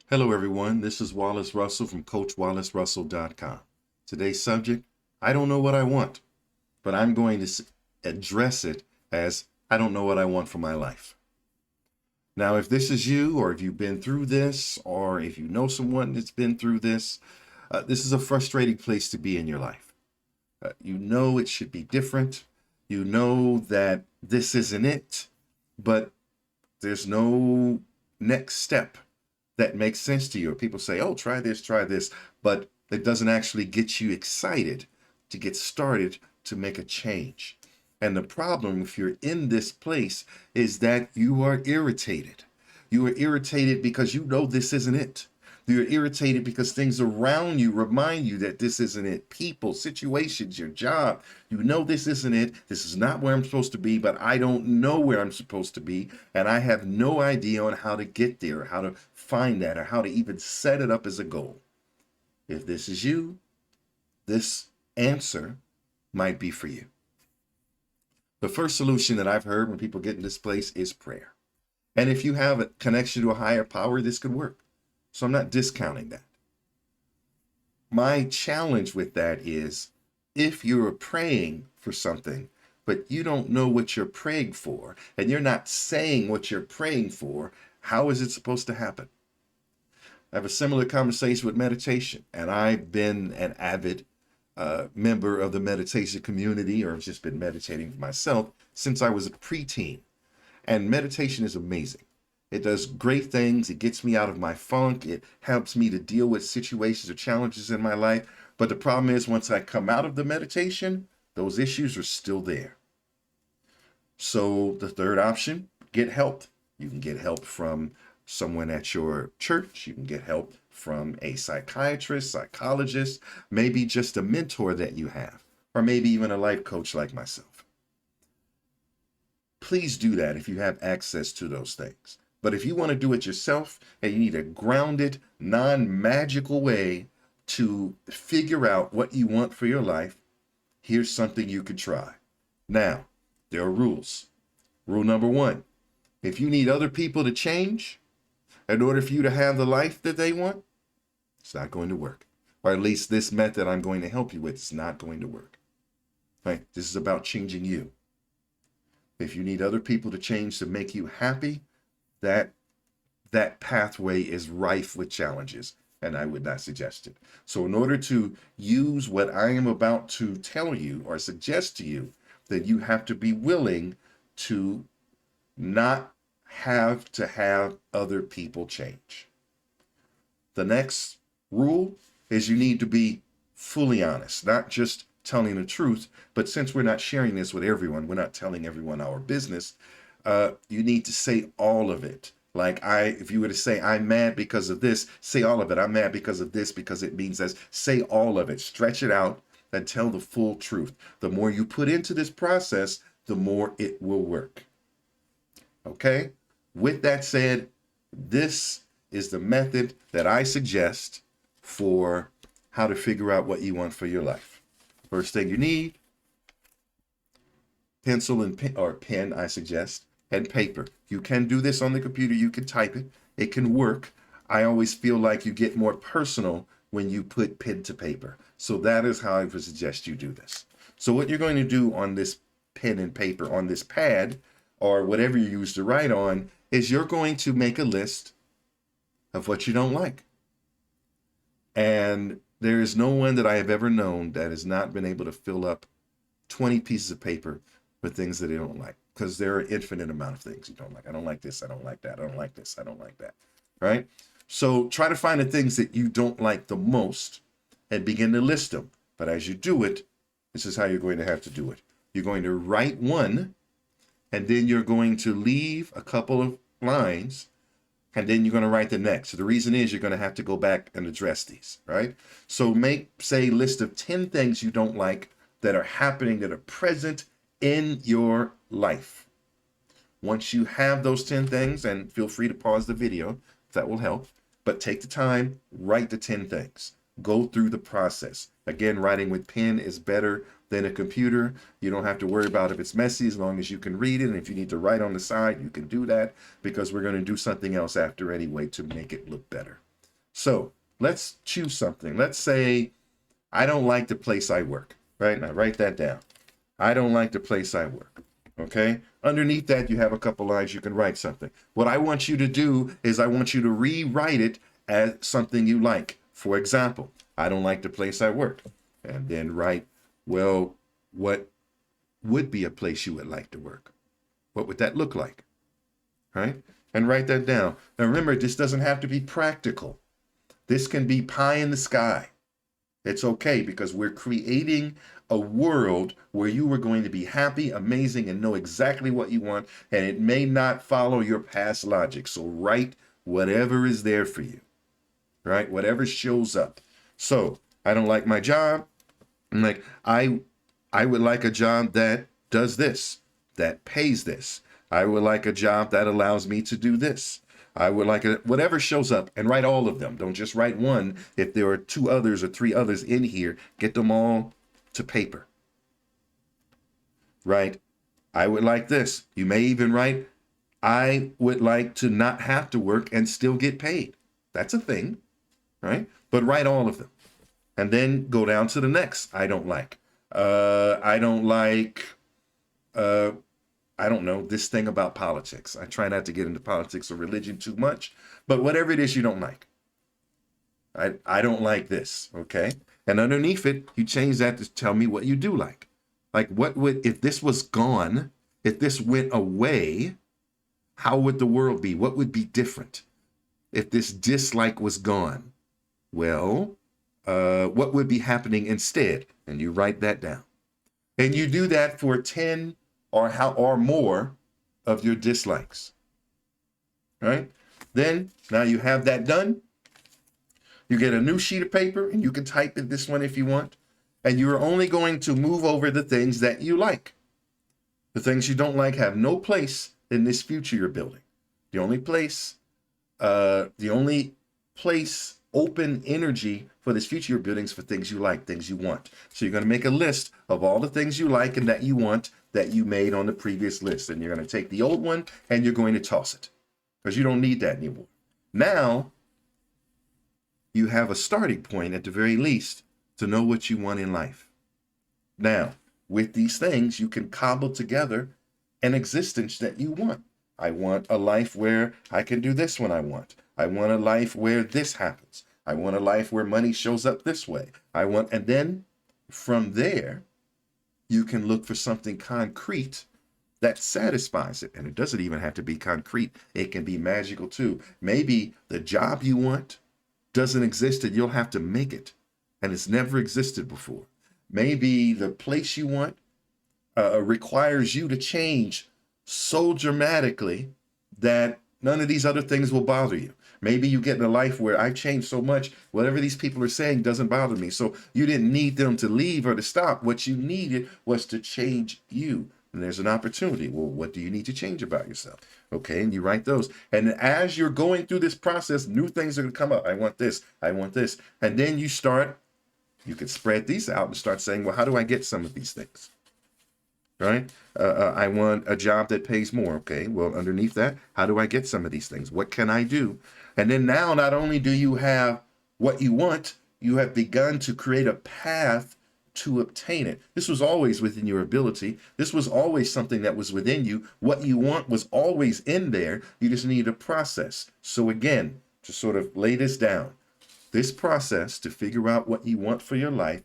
Hello, everyone. This is Wallace Russell from CoachWallaceRussell.com. Today's subject, I don't know what I want, but I'm going to address it as I don't know what I want for my life. Now, if this is you, or if you've been through this, or if you know someone that's been through this is a frustrating place to be in your life. You know it should be different. You know that this isn't it, but there's no next step that makes sense to you. People say, oh, try this, but it doesn't actually get you excited to get started to make a change. And the problem, if you're in this place, is that you are irritated. You are irritated because you know this isn't it. You're irritated because things around you remind you that this isn't it. People, situations, your job, you know this isn't it. This is not where I'm supposed to be, but I don't know where I'm supposed to be. And I have no idea on how to get there, or how to find that, or how to even set it up as a goal. If this is you, this answer might be for you. The first solution that I've heard when people get in this place is prayer. And if you have a connection to a higher power, this could work. So I'm not discounting that. My challenge with that is, if you're praying for something, but you don't know what you're praying for, and you're not saying what you're praying for, how is it supposed to happen? I have a similar conversation with meditation, and I've been an avid member of the meditation community, or have just been meditating for myself since I was a preteen. And meditation is amazing. It does great things. It gets me out of my funk. It helps me to deal with situations or challenges in my life. But the problem is, once I come out of the meditation, those issues are still there. So the third option, get help. You can get help from someone at your church. You can get help from a psychiatrist, psychologist, maybe just a mentor that you have, or maybe even a life coach like myself. Please do that if you have access to those things. But if you want to do it yourself and you need a grounded, non-magical way to figure out what you want for your life, here's something you could try. Now, there are rules. Rule number one, if you need other people to change in order for you to have the life that they want, it's not going to work. Or at least this method I'm going to help you with is not going to work. Right? This is about changing you. If you need other people to change to make you happy, that pathway is rife with challenges, and I would not suggest it. So in order to use what I am about to tell you or suggest to you, then you have to be willing to not have to have other people change. The next rule is you need to be fully honest, not just telling the truth, but since we're not sharing this with everyone, we're not telling everyone our business, you need to say all of it. Like if you were to say, I'm mad because of this, say all of it. I'm mad because of this, because it means this. Say all of it, stretch it out, and tell the full truth. The more you put into this process, the more it will work. Okay? With that said, this is the method that I suggest for how to figure out what you want for your life. First thing you need, pencil and pen, or pen, I suggest, and paper. You can do this on the computer. You can type it. It can work. I always feel like you get more personal when you put pen to paper. So that is how I would suggest you do this. So what you're going to do on this pen and paper, on this pad, or whatever you use to write on, is you're going to make a list of what you don't like. And there is no one that I have ever known that has not been able to fill up 20 pieces of paper with things that they don't like, because there are an infinite amount of things you don't like. I don't like this. I don't like that. I don't like this. I don't like that. Right? So try to find the things that you don't like the most and begin to list them. But as you do it, this is how you're going to have to do it. You're going to write one, and then you're going to leave a couple of lines, and then you're going to write the next. So the reason is you're going to have to go back and address these, right? So make, say, a list of 10 things you don't like that are happening, that are present in your life. Once you have those 10 things, and feel free to pause the video, that will help, but take the time, write the 10 things. Go through the process. Again, writing with pen is better than a computer. You don't have to worry about if it's messy, as long as you can read it. And if you need to write on the side, you can do that, because we're going to do something else after anyway to make it look better. So let's choose something. Let's say, I don't like the place I work, right? Now write that down. I don't like the place I work. Okay. Underneath that, you have a couple lines. You can write something. What I want you to do is I want you to rewrite it as something you like. For example, I don't like the place I work. And then write, well, what would be a place you would like to work? What would that look like? Right? And write that down. Now remember, this doesn't have to be practical. This can be pie in the sky. It's okay because we're creating a world where you are going to be happy, amazing, and know exactly what you want, and it may not follow your past logic. So write whatever is there for you, right? Whatever shows up. So I don't like my job. I'm like, I would like a job that does this, that pays this. I would like a job that allows me to do this. I would like whatever shows up, and write all of them. Don't just write one. If there are 2 others or 3 others in here, get them all to paper. Right? I would like this. You may even write, I would like to not have to work and still get paid. That's a thing, right? But write all of them. And then go down to the next. I don't like. I don't like, I don't know, this thing about politics. I try not to get into politics or religion too much, but whatever it is you don't like. I don't like this, okay? And underneath it, you change that to tell me what you do like. Like what would, if this was gone, if this went away, how would the world be? What would be different? If this dislike was gone, well, what would be happening instead? And you write that down. And you do that for 10 or more of your dislikes. All right? Then, now you have that done. You get a new sheet of paper, and you can type in this one if you want. And you're only going to move over the things that you like. The things you don't like have no place in this future you're building. The only place open energy for this future you're building is for things you like, things you want. So you're going to make a list of all the things you like and that you want that you made on the previous list. And you're going to take the old one and you're going to toss it because you don't need that anymore. Now, you have a starting point at the very least to know what you want in life. Now, with these things, you can cobble together an existence that you want. I want a life where I can do this when I want. I want a life where this happens. I want a life where money shows up this way. And then from there, you can look for something concrete that satisfies it. And it doesn't even have to be concrete. It can be magical too. Maybe the job you want doesn't exist and you'll have to make it. And it's never existed before. Maybe the place you want requires you to change so dramatically that none of these other things will bother you. Maybe you get in a life where I've changed so much, whatever these people are saying doesn't bother me. So you didn't need them to leave or to stop. What you needed was to change you. And there's an opportunity. Well, what do you need to change about yourself? Okay, and you write those. And as you're going through this process, new things are going to come up. I want this. I want this. And then you can spread these out and start saying, well, how do I get some of these things? Right? I want a job that pays more. Okay, well, underneath that, how do I get some of these things? What can I do? And then now, not only do you have what you want, you have begun to create a path to obtain it. This was always within your ability. This was always something that was within you. What you want was always in there. You just need a process. So again, to sort of lay this down, this process to figure out what you want for your life,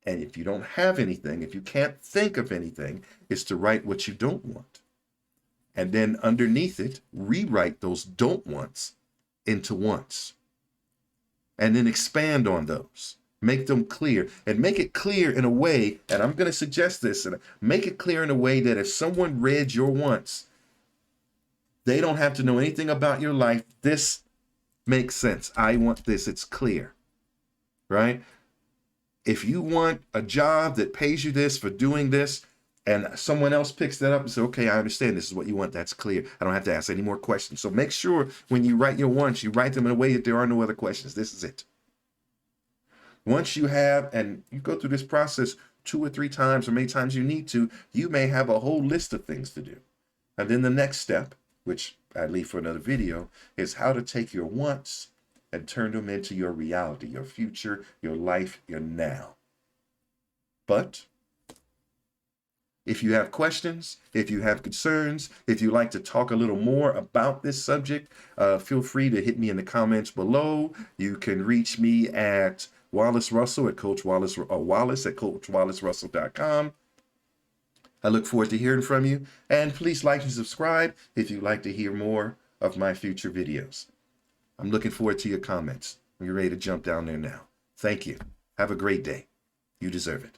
and if you don't have anything, if you can't think of anything, is to write what you don't want. And then underneath it, rewrite those don't wants into wants. And then expand on those. Make them clear. And make it clear in a way, and I'm going to suggest this, and make it clear in a way that if someone read your wants, they don't have to know anything about your life. This makes sense. I want this. It's clear. Right? If you want a job that pays you this for doing this, and someone else picks that up and says, okay, I understand this is what you want. That's clear. I don't have to ask any more questions. So make sure when you write your wants, you write them in a way that there are no other questions. This is it. Once you have, and you go through this process 2 or 3 times or many times you need to, you may have a whole list of things to do. And then the next step, which I leave for another video, is how to take your wants and turn them into your reality, your future, your life, your now. But if you have questions, if you have concerns, if you'd like to talk a little more about this subject, feel free to hit me in the comments below. You can reach me at Wallace Russell at Coach Wallace, or Wallace at CoachWallaceRussell.com. I look forward to hearing from you, and please like and subscribe if you'd like to hear more of my future videos. I'm looking forward to your comments. You're ready to jump down there now. Thank you. Have a great day. You deserve it.